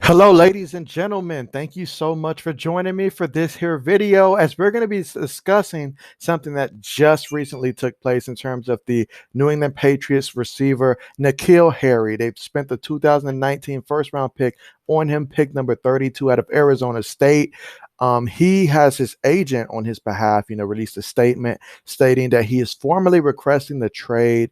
Hello, ladies and gentlemen. Thank you so much for joining me for this here video, as we're going to be discussing something that just recently took place in terms of the New England Patriots receiver N'Keal Harry. They've spent the 2019 first round pick on him, pick number 32 out of Arizona State. He has his agent on his behalf, released a statement stating that he is formally requesting the trade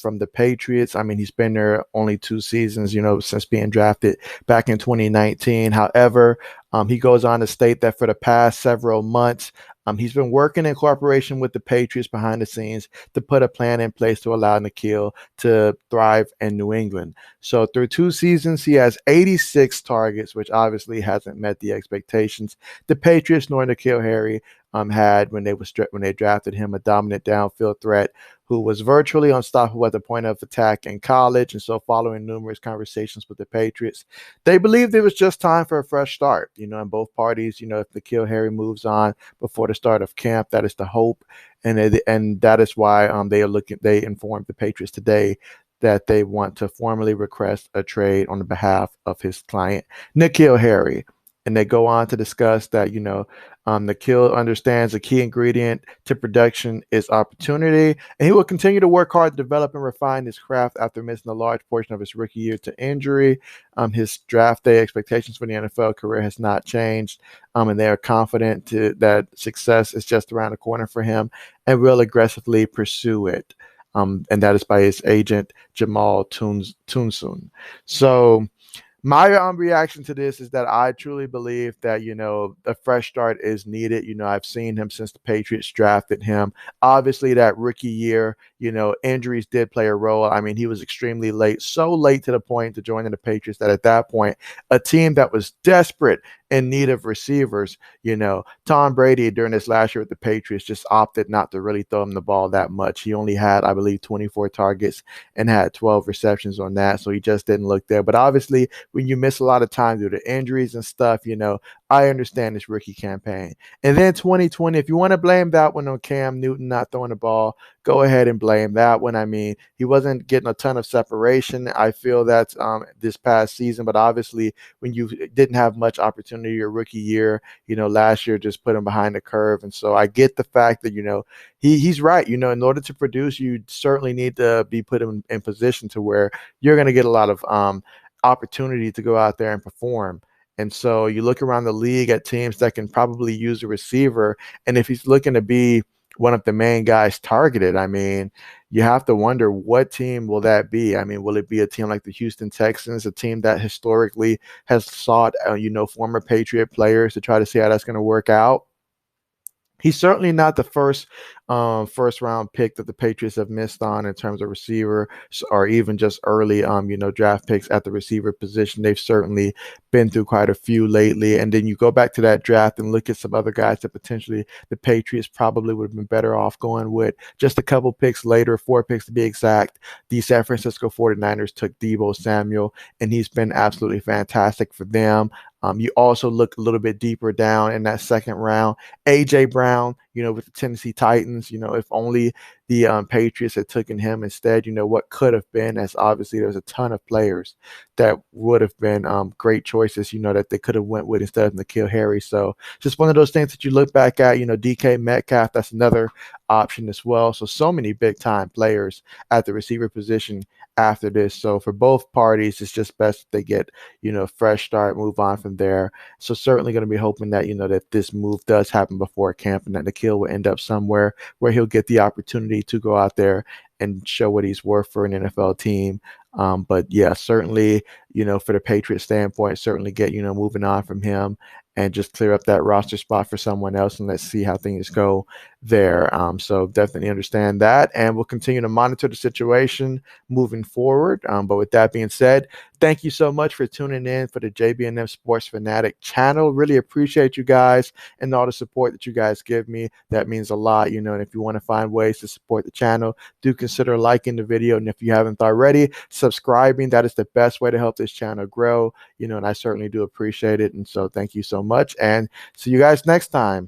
from the Patriots. I mean, he's been there only 2 seasons, since being drafted back in 2019. However, he goes on to state that for the past several months, he's been working in cooperation with the Patriots behind the scenes to put a plan in place to allow N'Keal to thrive in New England. So through 2 seasons, he has 86 targets, which obviously hasn't met the expectations the Patriots nor N'Keal Harry had when they drafted him, a dominant downfield threat who was virtually unstoppable at the point of attack in college. And so following numerous conversations with the Patriots, they believed it was just time for a fresh start, and both parties, if N'Keal Harry moves on before the start of camp, that is the hope. And that is why they informed the Patriots today that they want to formally request a trade on the behalf of his client, N'Keal Harry. And they go on to discuss that, N'Keal understands the key ingredient to production is opportunity, and he will continue to work hard to develop and refine his craft after missing a large portion of his rookie year to injury. His draft day expectations for the NFL career has not changed, and they are confident that success is just around the corner for him and will aggressively pursue it. And that is by his agent, Jamal Tunsun. So my reaction to this is that I truly believe that, a fresh start is needed. I've seen him since the Patriots drafted him. Obviously, that rookie year, injuries did play a role. I mean, he was extremely late, so late to the point to joining the Patriots that at that point, a team that was desperate in need of receivers, Tom Brady during his last year with the Patriots just opted not to really throw him the ball that much. He only had, I believe, 24 targets and had 12 receptions on that. So he just didn't look there. But obviously, when you miss a lot of time due to injuries and stuff, I understand this rookie campaign. And then 2020, if you want to blame that one on Cam Newton not throwing the ball, go ahead and blame that one. I mean, he wasn't getting a ton of separation. I feel that's this past season, but obviously when you didn't have much opportunity your rookie year, last year just put him behind the curve. And so I get the fact that, he's right. In order to produce, you certainly need to be put in position to where you're going to get a lot of opportunity to go out there and perform. And so you look around the league at teams that can probably use a receiver. And if he's looking to be one of the main guys targeted, I mean, you have to wonder what team will that be? I mean, will it be a team like the Houston Texans, a team that historically has sought, former Patriot players to try to see how that's going to work out? He's certainly not the first round pick that the Patriots have missed on in terms of receiver or even just early draft picks at the receiver position. They've certainly been through quite a few lately. And then you go back to that draft and look at some other guys that potentially the Patriots probably would have been better off going with. Just a couple picks later, 4 picks to be exact, the San Francisco 49ers took Deebo Samuel, and he's been absolutely fantastic for them. You also look a little bit deeper down in that second round, A.J. Brown, with the Tennessee Titans. If only the Patriots had taken him instead, what could have been, as obviously there's a ton of players that would have been great choices, that they could have went with instead of N'Keal Harry. So just one of those things that you look back at, DK Metcalf, that's another option as well. So many big time players at the receiver position after this. So for both parties, it's just best if they get, a fresh start, move on from there. So certainly going to be hoping that, that this move does happen before camp and that N'Keal will end up somewhere where he'll get the opportunity to go out there and show what he's worth for an NFL team. But yeah, certainly, for the Patriots standpoint, certainly get, moving on from him and just clear up that roster spot for someone else, and let's see how things go there. So definitely understand that, and we'll continue to monitor the situation moving forward. But with that being said, thank you so much for tuning in for the JB&M Sports Fanatic channel. Really appreciate you guys and all the support that you guys give me. That means a lot, you know. And if you want to find ways to support the channel, do consider liking the video. And if you haven't already, subscribing. That is the best way to help this channel grow, you know, and I certainly do appreciate it. And so thank you so much, and see you guys next time.